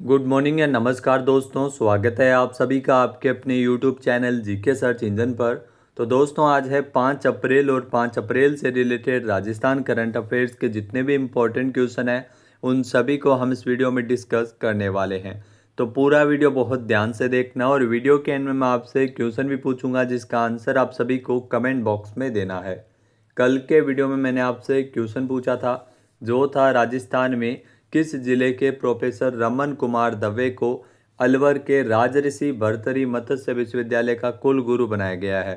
Good morning या नमस्कार दोस्तों, स्वागत है आप सभी का आपके अपने YouTube channel GK search engine पर। तो दोस्तों आज है 5 अप्रैल और 5 अप्रैल से रिलेटेड राजस्थान करंट अफेयर्स के जितने भी इम्पोर्टेंट क्वेश्चन हैं उन सभी को हम इस वीडियो में डिस्कस करने वाले हैं। तो पूरा वीडियो बहुत ध्यान से देखना और वीडियो के एंड में मैं आपसे क्वेश्चन भी पूछूंगा जिसका आंसर आप सभी को कमेंट बॉक्स में देना है। कल के वीडियो में मैंने आपसे क्वेश्चन पूछा था जो था राजस्थान में किस जिले के प्रोफेसर रमन कुमार दवे को अलवर के राजऋषि भर्तृहरि मत्स्य विश्वविद्यालय का कुलगुरु बनाया गया है।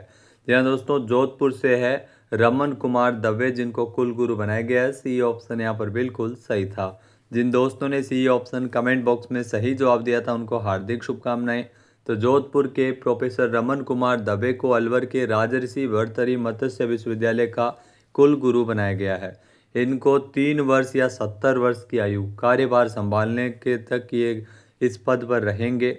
जी हाँ दोस्तों, जोधपुर से है रमन कुमार दवे जिनको कुलगुरु बनाया गया है। सी ऑप्शन यहाँ पर बिल्कुल सही था। जिन दोस्तों ने सी ऑप्शन कमेंट बॉक्स में सही जवाब दिया था उनको हार्दिक शुभकामनाएं। तो जोधपुर के प्रोफेसर रमन कुमार दवे को अलवर के राजऋषि भर्तृहरि मत्स्य विश्वविद्यालय का कुलगुरु बनाया गया है। इनको 3 वर्ष या 70 वर्ष की आयु कार्यभार संभालने के तक ये इस पद पर रहेंगे।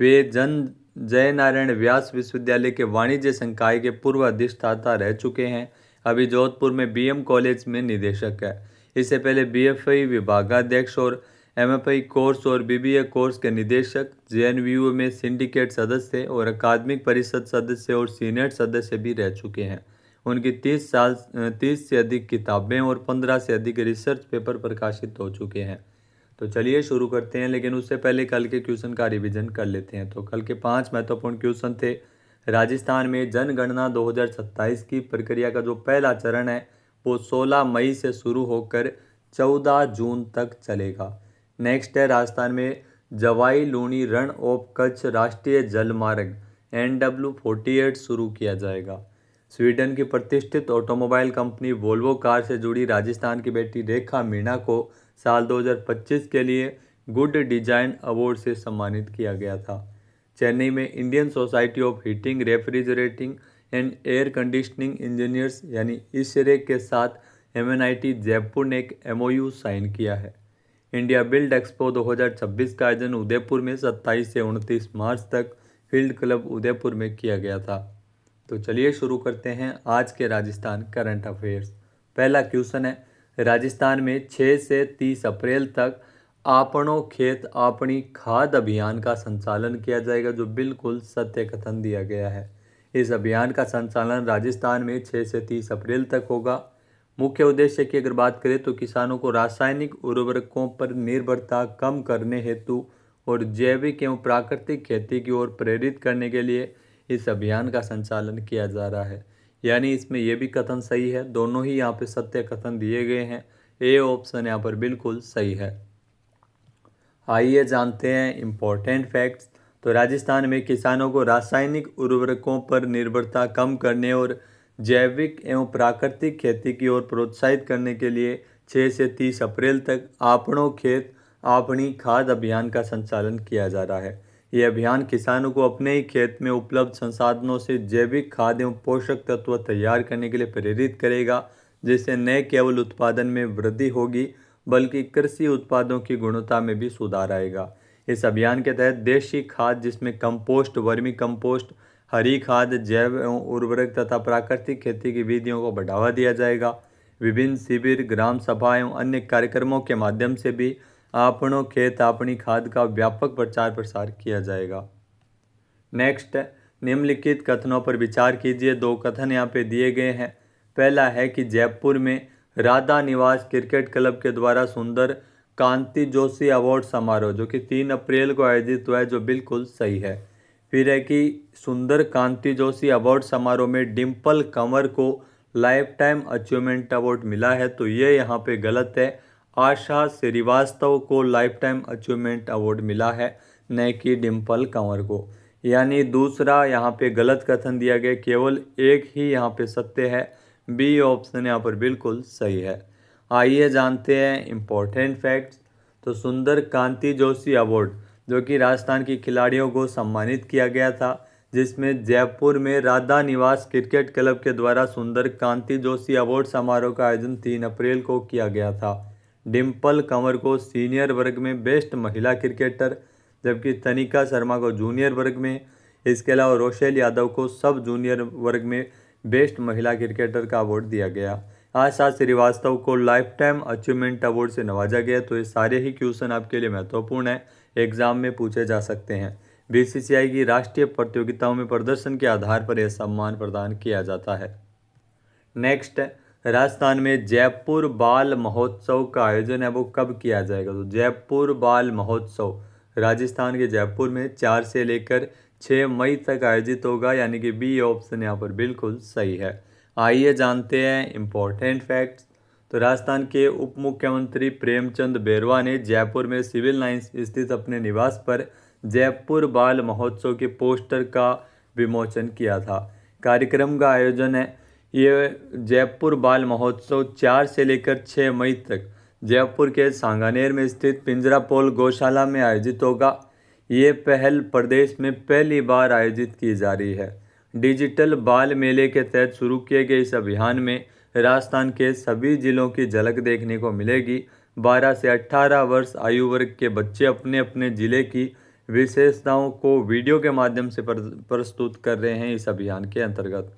वे जय नारायण व्यास विश्वविद्यालय के वाणिज्य संकाय के पूर्व अधिष्ठाता रह चुके हैं। अभी जोधपुर में बीएम कॉलेज में निदेशक है। इससे पहले बीएफआई विभागाध्यक्ष और एमएफआई कोर्स और बीबीए कोर्स के निदेशक, जेएनवीयू में सिंडिकेट सदस्य और अकादमिक परिषद सदस्य और सीनेट सदस्य भी रह चुके हैं। उनकी 30 से अधिक किताबें और 15 से अधिक रिसर्च पेपर प्रकाशित हो चुके हैं। तो चलिए शुरू करते हैं, लेकिन उससे पहले कल के क्वेश्चन का रिवीजन कर लेते हैं। तो कल के 5 महत्वपूर्ण क्वेश्चन थे। राजस्थान में जनगणना 2027 की प्रक्रिया का जो पहला चरण है वो 16 मई से शुरू होकर 14 जून तक चलेगा। नेक्स्ट है राजस्थान में जवाई लूणी रण ऑफ कच्छ राष्ट्रीय जलमार्ग NW48 शुरू किया जाएगा। स्वीडन की प्रतिष्ठित ऑटोमोबाइल कंपनी वोल्वो कार से जुड़ी राजस्थान की बेटी रेखा मीणा को साल 2025 के लिए गुड डिजाइन अवार्ड से सम्मानित किया गया था। चेन्नई में Indian society of heating refrigerating and air conditioning engineers यानी ISRE के साथ MNIT जयपुर ने एक MOU साइन किया है। इंडिया बिल्ड एक्सपो 2026 का आयोजन उदयपुर में 27 से 29 मार्च तक फील्ड क्लब उदयपुर में किया गया था। तो चलिए शुरू करते हैं आज के राजस्थान करंट अफेयर्स। पहला क्वेश्चन है, राजस्थान में 6 से 30 अप्रैल तक आपनों खेत आपनी खाद अभियान का संचालन किया जाएगा, जो बिल्कुल सत्य कथन दिया गया है। इस अभियान का संचालन राजस्थान में 6 से 30 अप्रैल तक होगा। मुख्य उद्देश्य की अगर बात करें तो किसानों को रासायनिक उर्वरकों पर निर्भरता कम करने हेतु और जैविक एवं प्राकृतिक खेती की ओर प्रेरित करने के लिए इस अभियान का संचालन किया जा रहा है। यानी इसमें यह भी कथन सही है, दोनों ही यहाँ पे सत्य कथन दिए गए हैं। ए ऑप्शन यहाँ पर बिल्कुल सही है। आइए जानते हैं इम्पोर्टेंट फैक्ट्स। तो राजस्थान में किसानों को रासायनिक उर्वरकों पर निर्भरता कम करने और जैविक एवं प्राकृतिक खेती की ओर प्रोत्साहित करने के लिए 6 से 30 अप्रैल तक आपनों खेत आपनी खाद अभियान का संचालन किया जा रहा है। ये अभियान किसानों को अपने ही खेत में उपलब्ध संसाधनों से जैविक खाद एवं पोषक तत्व तैयार करने के लिए प्रेरित करेगा, जिससे न केवल उत्पादन में वृद्धि होगी बल्कि कृषि उत्पादों की गुणवत्ता में भी सुधार आएगा। इस अभियान के तहत देशी खाद जिसमें कंपोस्ट, वर्मी कंपोस्ट, हरी खाद, जैव एवं उर्वरक तथा प्राकृतिक खेती की विधियों को बढ़ावा दिया जाएगा। विभिन्न शिविर, ग्राम सभा एवं अन्य कार्यक्रमों के माध्यम से भी आपनों खेत आपनी खाद का व्यापक प्रचार प्रसार किया जाएगा। नेक्स्ट, निम्नलिखित कथनों पर विचार कीजिए। 2 कथन यहाँ पे दिए गए हैं। पहला है कि जयपुर में राधा निवास क्रिकेट क्लब के द्वारा सुंदर कांति जोशी अवार्ड समारोह जो कि 3 अप्रैल को आयोजित हुआ है, जो बिल्कुल सही है। फिर है कि सुंदर कांति जोशी अवार्ड समारोह में डिम्पल कंवर को लाइफ टाइम अचीवमेंट अवार्ड मिला है, तो ये यहाँ पे गलत है। आशा श्रीवास्तव को लाइफ टाइम अचीवमेंट अवार्ड मिला है, न कि डिम्पल कंवर को। यानी दूसरा यहाँ पे गलत कथन दिया गया, केवल एक ही यहाँ पे सत्य है। बी ऑप्शन यहाँ पर बिल्कुल सही है। आइए जानते हैं इम्पोर्टेंट फैक्ट्स। तो सुंदर कांति जोशी अवार्ड जो कि राजस्थान की खिलाड़ियों को सम्मानित किया गया था, जिसमें जयपुर में राधा निवास क्रिकेट क्लब के द्वारा सुंदर कांति जोशी अवार्ड समारोह का आयोजन 3 अप्रैल को किया गया था। डिम्पल कंवर को सीनियर वर्ग में बेस्ट महिला क्रिकेटर, जबकि तनिका शर्मा को जूनियर वर्ग में, इसके अलावा रोशेल यादव को सब जूनियर वर्ग में बेस्ट महिला क्रिकेटर का अवार्ड दिया गया। आशा श्रीवास्तव को लाइफ टाइम अचीवमेंट अवार्ड से नवाजा गया। तो ये सारे ही क्वेश्चन आपके लिए महत्वपूर्ण है, एग्जाम में पूछे जा सकते हैं। बीसीसीआई की राष्ट्रीय प्रतियोगिताओं में प्रदर्शन के आधार पर यह सम्मान प्रदान किया जाता है। नेक्स्ट, राजस्थान में जयपुर बाल महोत्सव का आयोजन है वो कब किया जाएगा? तो जयपुर बाल महोत्सव राजस्थान के जयपुर में 4 से लेकर 6 मई तक आयोजित होगा, यानी कि बी ऑप्शन यहाँ पर बिल्कुल सही है। आइए जानते हैं इम्पोर्टेंट फैक्ट्स। तो राजस्थान के उप मुख्यमंत्री प्रेमचंद बैरवा ने जयपुर में सिविल लाइंस स्थित अपने निवास पर जयपुर बाल महोत्सव के पोस्टर का विमोचन किया था। कार्यक्रम का आयोजन है ये जयपुर बाल महोत्सव 4 से लेकर 6 मई तक जयपुर के सांगानेर में स्थित पिंजरापोल गौशाला में आयोजित होगा। ये पहल प्रदेश में पहली बार आयोजित की जा रही है। डिजिटल बाल मेले के तहत शुरू किए गए इस अभियान में राजस्थान के सभी जिलों की झलक देखने को मिलेगी। 12 से 18 वर्ष आयु वर्ग के बच्चे अपने अपने जिले की विशेषताओं को वीडियो के माध्यम से प्रस्तुत कर रहे हैं इस अभियान के अंतर्गत।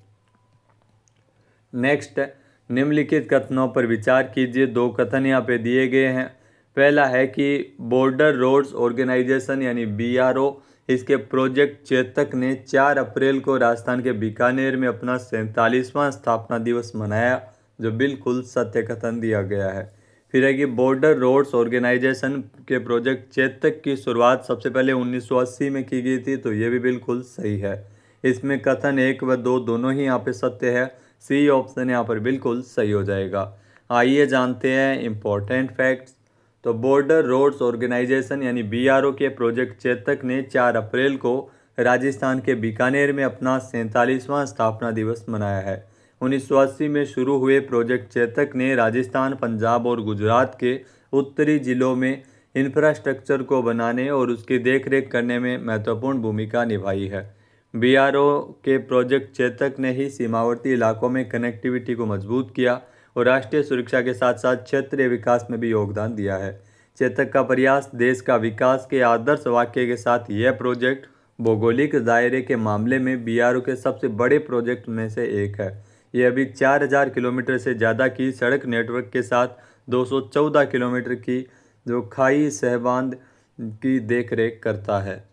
नेक्स्ट, निम्नलिखित कथनों पर विचार कीजिए। 2 कथन यहाँ पे दिए गए हैं। पहला है कि बॉर्डर रोड्स ऑर्गेनाइजेशन यानी BRO इसके प्रोजेक्ट चेतक ने 4 अप्रैल को राजस्थान के बीकानेर में अपना 47वां स्थापना दिवस मनाया, जो बिल्कुल सत्य कथन दिया गया है। फिर है कि बॉर्डर रोड्स ऑर्गेनाइजेशन के प्रोजेक्ट चेतक की शुरुआत सबसे पहले 1980 में की गई थी, तो ये भी बिल्कुल सही है। इसमें कथन 1 व 2 दोनों ही यहाँ पे सत्य है। सी ऑप्शन यहाँ पर बिल्कुल सही हो जाएगा। आइए जानते हैं इम्पोर्टेंट फैक्ट्स। तो बॉर्डर रोड्स ऑर्गेनाइजेशन यानी BRO के प्रोजेक्ट चेतक ने 4 अप्रैल को राजस्थान के बीकानेर में अपना 47वां स्थापना दिवस मनाया है। 1980 में शुरू हुए प्रोजेक्ट चेतक ने राजस्थान, पंजाब और गुजरात के उत्तरी जिलों में इंफ्रास्ट्रक्चर को बनाने और उसकी देखरेख करने में महत्वपूर्ण भूमिका निभाई है। BRO के प्रोजेक्ट चेतक ने ही सीमावर्ती इलाकों में कनेक्टिविटी को मजबूत किया और राष्ट्रीय सुरक्षा के साथ साथ क्षेत्रीय विकास में भी योगदान दिया है। चेतक का प्रयास देश का विकास के आदर्श वाक्य के साथ यह प्रोजेक्ट भौगोलिक दायरे के मामले में BRO के सबसे बड़े प्रोजेक्ट में से एक है। यह अभी 4000 किलोमीटर से ज़्यादा की सड़क नेटवर्क के साथ 214 किलोमीटर की जो खाई सहबांध की देखरेख करता है।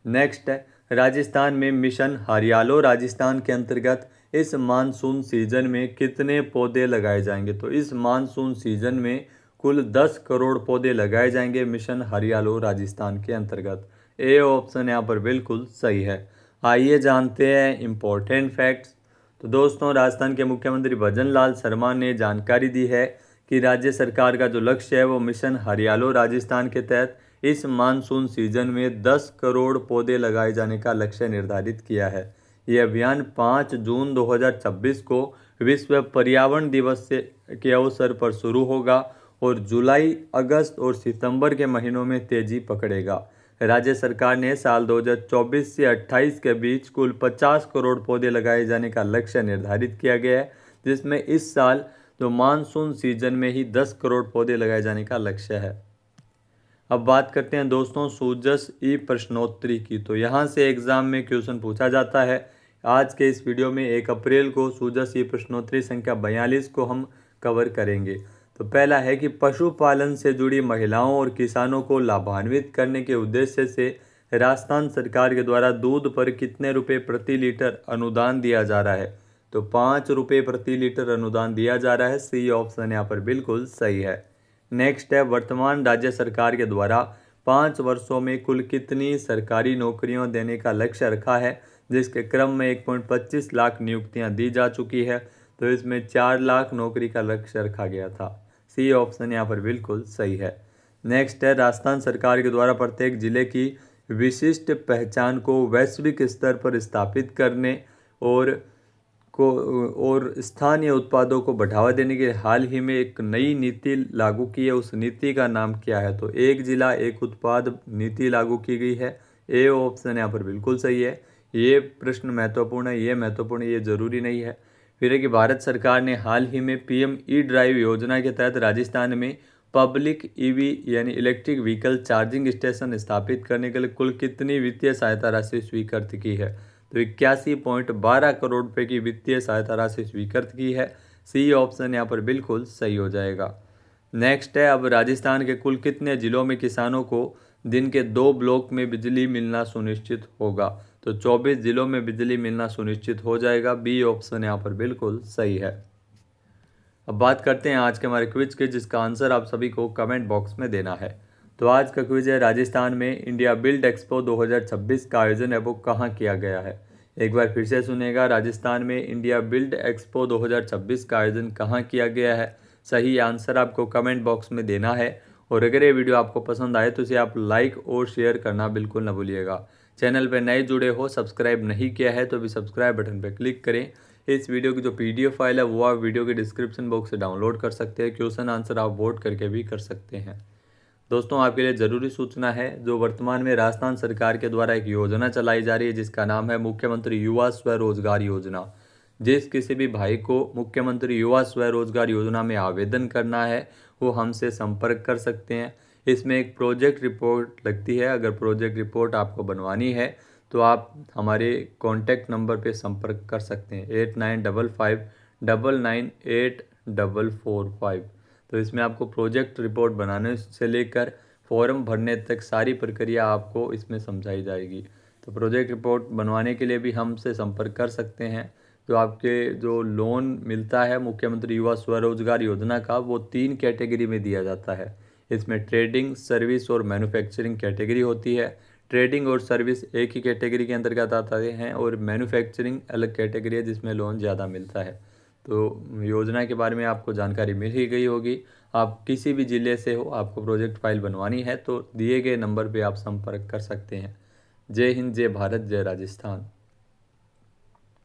नेक्स्ट है, राजस्थान में मिशन हरियालो राजस्थान के अंतर्गत इस मानसून सीजन में कितने पौधे लगाए जाएंगे? तो इस मानसून सीजन में कुल 10 करोड़ पौधे लगाए जाएंगे मिशन हरियालो राजस्थान के अंतर्गत। ए ऑप्शन यहाँ पर बिल्कुल सही है। आइए जानते हैं इम्पोर्टेंट फैक्ट्स। तो दोस्तों, राजस्थान के मुख्यमंत्री भजन लाल शर्मा ने जानकारी दी है कि राज्य सरकार का जो लक्ष्य है वो मिशन हरियालो राजस्थान के तहत इस मानसून सीजन में 10 करोड़ पौधे लगाए जाने का लक्ष्य निर्धारित किया है। ये अभियान 5 जून 2026 को विश्व पर्यावरण दिवस के अवसर पर शुरू होगा और जुलाई, अगस्त और सितंबर के महीनों में तेजी पकड़ेगा। राज्य सरकार ने साल 2024 से 28 के बीच कुल 50 करोड़ पौधे लगाए जाने का लक्ष्य निर्धारित किया गया है, जिसमें इस साल जो मानसून सीजन में ही 10 करोड़ पौधे लगाए जाने का लक्ष्य है। अब बात करते हैं दोस्तों सूजस ई प्रश्नोत्तरी की। तो यहाँ से एग्जाम में क्वेश्चन पूछा जाता है। आज के इस वीडियो में 1 अप्रैल को सूजस ई प्रश्नोत्तरी संख्या 42 को हम कवर करेंगे। तो पहला है कि पशुपालन से जुड़ी महिलाओं और किसानों को लाभान्वित करने के उद्देश्य से राजस्थान सरकार के द्वारा दूध पर कितने रुपए प्रति लीटर अनुदान दिया जा रहा है? तो 5 रुपये प्रति लीटर अनुदान दिया जा रहा है। सी ऑप्शन यहाँ पर बिल्कुल सही है। नेक्स्ट है, वर्तमान राज्य सरकार के द्वारा 5 वर्षों में कुल कितनी सरकारी नौकरियां देने का लक्ष्य रखा है? जिसके क्रम में 1.25 लाख नियुक्तियां दी जा चुकी है। तो इसमें 4 लाख नौकरी का लक्ष्य रखा गया था। सी ऑप्शन यहाँ पर बिल्कुल सही है। नेक्स्ट है, राजस्थान सरकार के द्वारा प्रत्येक जिले की विशिष्ट पहचान को वैश्विक स्तर पर स्थापित करने और स्थानीय उत्पादों को बढ़ावा देने के लिए हाल ही में एक नई नीति लागू की है। उस नीति का नाम क्या है? तो एक जिला एक उत्पाद नीति लागू की गई है। ए ऑप्शन यहाँ पर बिल्कुल सही है। ये प्रश्न महत्वपूर्ण है, ये महत्वपूर्ण, ये जरूरी नहीं है। फिर है कि भारत सरकार ने हाल ही में PM E-ड्राइव योजना के तहत राजस्थान में पब्लिक EV यानी इलेक्ट्रिक व्हीकल चार्जिंग स्टेशन स्थापित करने के लिए कुल कितनी वित्तीय सहायता राशि स्वीकृत की है? तो 81.12 करोड़ रुपए की वित्तीय सहायता राशि स्वीकृत की है। सी ऑप्शन यहाँ पर बिल्कुल सही हो जाएगा। नेक्स्ट है, अब राजस्थान के कुल कितने जिलों में किसानों को दिन के 2 ब्लॉक में बिजली मिलना सुनिश्चित होगा? तो 24 जिलों में बिजली मिलना सुनिश्चित हो जाएगा। बी ऑप्शन यहाँ पर बिल्कुल सही है। अब बात करते हैं आज के हमारे क्विज के, जिसका आंसर आप सभी को कमेंट बॉक्स में देना है। तो आज का क्विज है, राजस्थान में इंडिया बिल्ड एक्सपो 2026 का आयोजन है वो कहाँ किया गया है? एक बार फिर से सुनेगा, राजस्थान में इंडिया बिल्ड एक्सपो 2026 का आयोजन कहाँ किया गया है? सही आंसर आपको कमेंट बॉक्स में देना है। और अगर ये वीडियो आपको पसंद आए तो इसे आप लाइक और शेयर करना बिल्कुल न भूलिएगा। चैनल पर नए जुड़े हो, सब्सक्राइब नहीं किया है तो अभी सब्सक्राइब बटन पर क्लिक करें। इस वीडियो की जो PDF फाइल है वो आप वीडियो के डिस्क्रिप्शन बॉक्स से डाउनलोड कर सकते हैं। क्वेश्चन आंसर आप वोट करके भी कर सकते हैं। दोस्तों, आपके लिए ज़रूरी सूचना है, जो वर्तमान में राजस्थान सरकार के द्वारा एक योजना चलाई जा रही है जिसका नाम है मुख्यमंत्री युवा स्वरोजगार योजना। जिस किसी भी भाई को मुख्यमंत्री युवा स्वरोजगार योजना में आवेदन करना है वो हमसे संपर्क कर सकते हैं। इसमें एक प्रोजेक्ट रिपोर्ट लगती है। अगर प्रोजेक्ट रिपोर्ट आपको बनवानी है तो आप हमारे कॉन्टैक्ट नंबर पे संपर्क कर सकते हैं 8955998445। तो इसमें आपको प्रोजेक्ट रिपोर्ट बनाने से लेकर फॉर्म भरने तक सारी प्रक्रिया आपको इसमें समझाई जाएगी। तो प्रोजेक्ट रिपोर्ट बनवाने के लिए भी हमसे संपर्क कर सकते हैं। तो आपके जो लोन मिलता है मुख्यमंत्री युवा स्वरोजगार योजना का, वो 3 कैटेगरी में दिया जाता है। इसमें ट्रेडिंग, सर्विस और मैन्युफैक्चरिंग कैटेगरी होती है। ट्रेडिंग और सर्विस एक ही कैटेगरी के अंतर्गत आते हैं और मैन्युफैक्चरिंग अलग कैटेगरी है जिसमें लोन ज़्यादा मिलता है। तो योजना के बारे में आपको जानकारी मिल ही गई होगी। आप किसी भी ज़िले से हो, आपको प्रोजेक्ट फाइल बनवानी है तो दिए गए नंबर पे आप संपर्क कर सकते हैं। जय हिंद, जय भारत, जय राजस्थान।